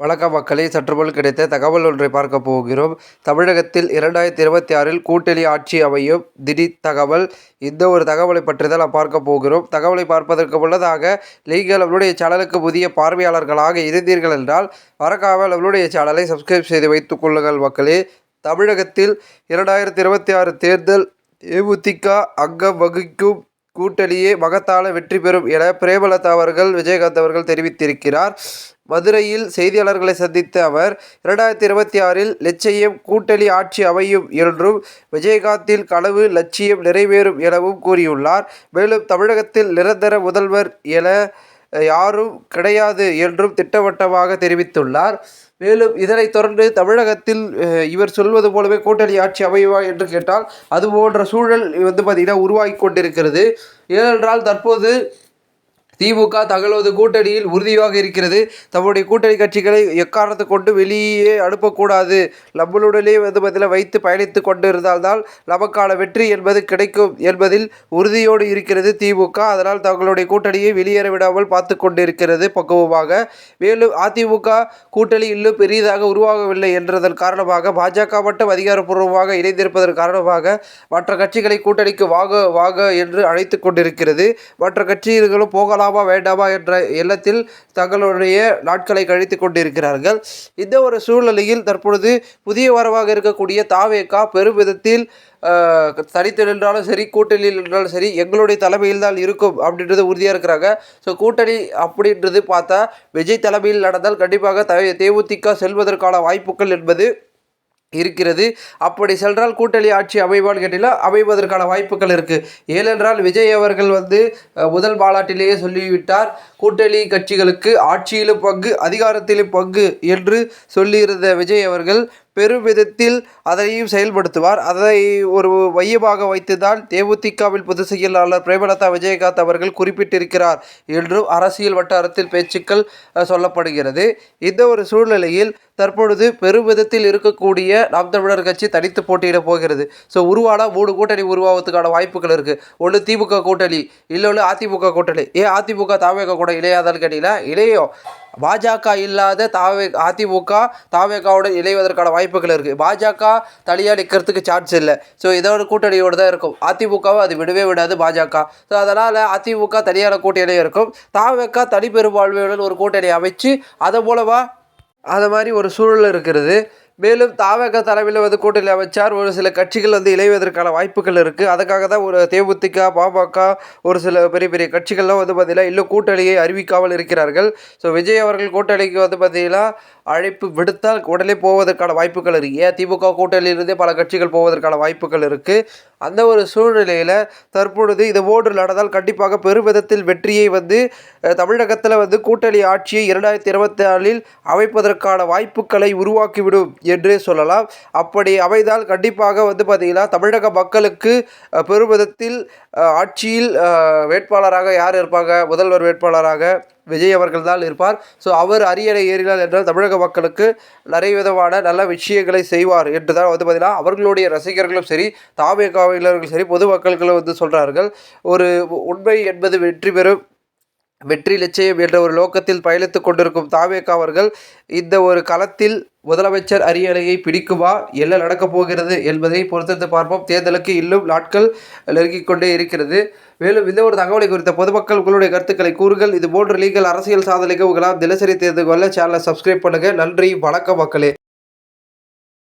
வணக்கம் மக்களே, சற்றுமுன் கிடைத்த தகவல் ஒன்றை பார்க்க போகிறோம். தமிழகத்தில் 2026இல் கூட்டணி ஆட்சி அமையும் திடீர் தகவல். இந்த ஒரு தகவலை பற்றி தான் நாம் பார்க்க போகிறோம். தகவலை பார்ப்பதற்கு முன்னதாக நீங்கள் நம்மளுடைய சேனலுக்கு புதிய பார்வையாளர்களாக இருந்தீர்கள் என்றால் மறக்காமல் நம்மளுடைய சேனலை சப்ஸ்கிரைப் செய்து வைத்துக் கொள்ளுங்கள் மக்களே. தமிழகத்தில் 2026 தேர்தல் தேமுதிக அங்கம் வகிக்கும் கூட்டணியே மகத்தான வெற்றி பெறும் என பிரேமலதா அவர்கள் விஜயகாந்த் அவர்கள் தெரிவித்திருக்கிறார். மதுரையில் செய்தியாளர்களை சந்தித்த அவர் 2026இல் லட்சியம் கூட்டணி ஆட்சி அமையும் என்றும் விஜயகாந்தின் கனவு லட்சியம் நிறைவேறும் எனவும் கூறியுள்ளார். மேலும் தமிழகத்தில் நிரந்தர முதல்வர் என யாரும் கிடையாது என்றும் திட்டவட்டமாக தெரிவித்துள்ளார். மேலும் இதனைத் தொடர்ந்து தமிழகத்தில் இவர் சொல்வது போலவே கூட்டணி ஆட்சி அமையுமா என்று கேட்டால் அது போன்ற சூழல் பார்த்திங்கன்னா உருவாகி கொண்டிருக்கிறது. ஏனென்றால் தற்போது திமுக தங்களது கூட்டணியில் உறுதியாக இருக்கிறது. தம்முடைய கூட்டணி கட்சிகளை எக்காரணத்தை கொண்டு வெளியே அனுப்பக்கூடாது, நம்மளுடனே பார்த்திங்கன்னா வைத்து பயணித்து கொண்டு இருந்தால்தான் நமக்கான வெற்றி என்பது கிடைக்கும் என்பதில் உறுதியோடு இருக்கிறது திமுக. அதனால் தங்களுடைய கூட்டணியை வெளியேற விடாமல் பார்த்து கொண்டிருக்கிறது பக்குவமாக. மேலும் அதிமுக கூட்டணி இன்னும் பெரியதாக உருவாகவில்லை என்றதன் காரணமாக பாஜக மட்டும் அதிகாரப்பூர்வமாக இணைந்திருப்பதன் காரணமாக மற்ற கட்சிகளை கூட்டணிக்கு வாக என்று அழைத்து கொண்டிருக்கிறது. மற்ற கட்சிகளும் போகலாம் வேண்டாமா என்ற எண்ணத்தில் தங்களுடைய நாட்களை கழித்து கொண்டிருக்கிறார்கள். இந்த ஒரு சூழ்நிலையில் தற்பொழுது புதிய வரவாக இருக்கக்கூடிய தாவேகா பெருமிதத்தில் தனித்து நின்றாலும் சரி, கூட்டணியில் நின்றாலும் சரி, எங்களுடைய தலைமையில் தான் இருக்கும் அப்படின்றது உறுதியாக இருக்கிறாங்க. ஸோ கூட்டணி அப்படின்றது பார்த்தா விஜய் தலைமையில் நடந்தால் கண்டிப்பாக தேமுதிக செல்வதற்கான வாய்ப்புகள் என்பது இருக்கிறது. அப்படி சென்றால் கூட்டணி ஆட்சி அமைவான்னு கேட்டீங்கன்னா அமைவதற்கான வாய்ப்புகள் இருக்குது. ஏனென்றால் விஜய் அவர்கள் முதல் மாநாட்டிலேயே சொல்லிவிட்டார், கூட்டணி கட்சிகளுக்கு ஆட்சியிலும் பங்கு அதிகாரத்திலும் பங்கு என்று சொல்லியிருந்த விஜய் அவர்கள் பெருமிதத்தில் அதையும் செயல்படுத்துவார். அதை ஒரு மையமாக வைத்துதான் தேமுதிகவில் பொதுச் செயலாளர் பிரேமலதா விஜயகாந்த் அவர்கள் குறிப்பிட்டிருக்கிறார் என்றும் அரசியல் வட்டாரத்தில் பேச்சுக்கள் சொல்லப்படுகிறது. இந்த ஒரு சூழ்நிலையில் தற்பொழுது பெருமிதத்தில் இருக்கக்கூடிய நாம் தமிழர் கட்சி தனித்து போட்டியிட போகிறது. ஸோ உருவான 3 கூட்டணி உருவாவதுக்கான வாய்ப்புகள் இருக்குது. ஒன்று திமுக கூட்டணி, இன்னொன்று அதிமுக கூட்டணி. ஏன் அதிமுக தாவேகா கூட இணையாதான்னு கேட்டீங்கன்னா இணையும். பாஜக இல்லாத அதிமுக தாவேகாவுடன் இணைவதற்கான வாய்ப்புகள் இருக்குது. பாஜக தனியாக நிற்கிறதுக்கு சான்ஸ் இல்லை. ஸோ இதோட கூட்டணியோடு தான் இருக்கும். அதிமுகவை அது விடவே விடாது பாஜக. ஸோ அதனால் அதிமுக தனியான கூட்டணியாக இருக்கும். தாவேகா தனி பெரும்பான்மையுடன் ஒரு கூட்டணி அமைச்சு அதன் மூலமாக அது மாதிரி ஒரு சூழல் இருக்கிறது. மேலும் தாவேகா தலைமையில் கூட்டணி அமைச்சார் ஒரு சில கட்சிகள் இணைவதற்கான வாய்ப்புகள் இருக்குது. அதுக்காக தான் ஒரு தேமுதிக, பாமக ஒரு சில பெரிய பெரிய கட்சிகள்லாம் பார்த்திங்கன்னா இன்னும் கூட்டணியை அறிவிக்காமல் இருக்கிறார்கள். ஸோ விஜய் அவர்கள் கூட்டணிக்கு பார்த்திங்கன்னா அழைப்பு விடுத்தால் உடனே போவதற்கான வாய்ப்புகள் இருக்குது. ஏன் திமுக கூட்டணியிலிருந்தே பல கட்சிகள் போவதற்கான வாய்ப்புகள் இருக்குது. அந்த ஒரு சூழ்நிலையில் தற்பொழுது இது போன்று நடந்தால் கண்டிப்பாக பெருமிதத்தில் வெற்றியை தமிழகத்தில் கூட்டணி ஆட்சியை 2024இல் அமைப்பதற்கான வாய்ப்புகளை உருவாக்கிவிடும் என்றே சொல்லலாம். அப்படி அமைந்தால் கண்டிப்பாக பார்த்திங்கன்னா தமிழக மக்களுக்கு பெருமிதத்தில் ஆட்சியில் வேட்பாளராக யார் இருப்பாங்க? முதல்வர் வேட்பாளராக விஜய் அவர்கள் தான் இருப்பார். ஸோ அவர் அரியணை ஏறினார் என்றால் தமிழக மக்களுக்கு நிறைய விதமான நல்ல விஷயங்களை செய்வார் என்று தான் பார்த்திங்கன்னா அவர்களுடைய ரசிகர்களும் சரி, தாவேகாவினர்களும் சரி, பொதுமக்களும் சொல்கிறார்கள். ஒரு உண்மை என்பது வெற்றி பெறும், வெற்றி நிச்சயம் என்ற ஒரு நோக்கத்தில் பயணித்து கொண்டிருக்கும் தாவேகா அவர்கள் இந்த ஒரு களத்தில் முதலமைச்சர் அரியணையை பிடிக்குமா, என்ன நடக்கப் போகிறது என்பதை பொறுத்திருந்து பார்ப்போம். தேர்தலுக்கு இன்னும் நாட்கள் நெருங்கிக் கொண்டே இருக்கிறது. மேலும் இந்த ஒரு தகவலை குறித்த பொதுமக்கள் உங்களுடைய கருத்துக்களை கூறுகள். இது போன்ற லீகல் அரசியல் சாதனைக்கு உங்களால் தினசரி தெரிந்து கொள்ள சேனலை சப்ஸ்கிரைப் பண்ணுங்கள். நன்றி, வணக்கம் மக்களே.